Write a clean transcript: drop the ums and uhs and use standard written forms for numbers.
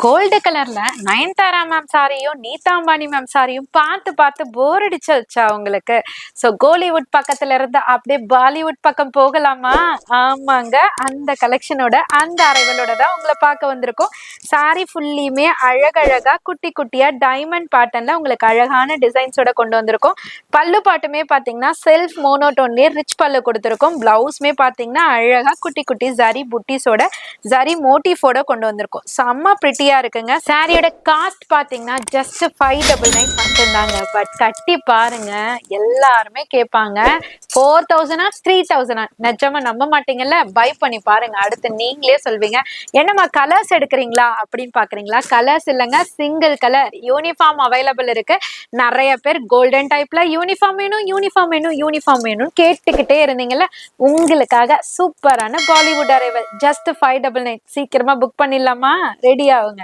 Gold கலர்ல Nayanthara ma'am சாரியும் நீதா அம்பானி மேம் சாரியும் பார்த்து பார்த்து போர் அடிச்சா உங்களுக்கு. ஸோ கோலிவுட் பக்கத்துல இருந்து அப்படியே பாலிவுட் பக்கம் போகலாமா? ஆமாங்க, அந்த கலெக்ஷனோட அந்த அரைவலோட தான் உங்களை பார்க்க வந்திருக்கோம். சாரி ஃபுல்லியுமே அழகழகா குட்டி குட்டியா டைமண்ட் பேட்டர்ன்ல உங்களுக்கு அழகான டிசைன்ஸோட கொண்டு வந்திருக்கோம். பல்லு பாட்டுமே பார்த்தீங்கன்னா செல்ஃப் மோனோட்டோன்லேயே ரிச் பல்லு கொடுத்துருக்கோம். பிளவுஸ்மே பார்த்தீங்கன்னா அழகா குட்டி குட்டி ஜரி புட்டிஸோட ஜரி மோட்டிஃபோட கொண்டு வந்திருக்கோம். செம்ம பிரிட்டியா இருக்குங்க. சாரியோட காஸ்ட் பாத்தீங்கன்னா ஜஸ்ட் 599 மட்டும்தாங்க. பட் கட்டி பாருங்க, எல்லாருமே கேட்பாங்க 4000 3000. நிஜமா நம்ப மாட்டீங்கல்ல? பை பண்ணி பாருங்க, அடுத்து நீங்களே சொல்வீங்க என்னம்மா கலர்ஸ் எடுக்கிறீங்களா அப்படின்னு பாக்குறீங்களா? கலர்ஸ் இல்லைங்க, சிங்கிள் கலர் யூனிஃபார்ம் அவைலபிள் இருக்கு. நிறைய பேர் கோல்டன் டைப்ல யூனிஃபார்ம் வேணும் யூனிஃபார்ம் வேணும் யூனிஃபார்ம் வேணும் கேட்டுக்கிட்டே இருந்தீங்கல்ல, உங்களுக்காக சூப்பரான பாலிவுட் அரைவல் ஜஸ்ட் 599. சீக்கிரமா புக் பண்ணிடலாமா? ரெடி ஆகுங்க.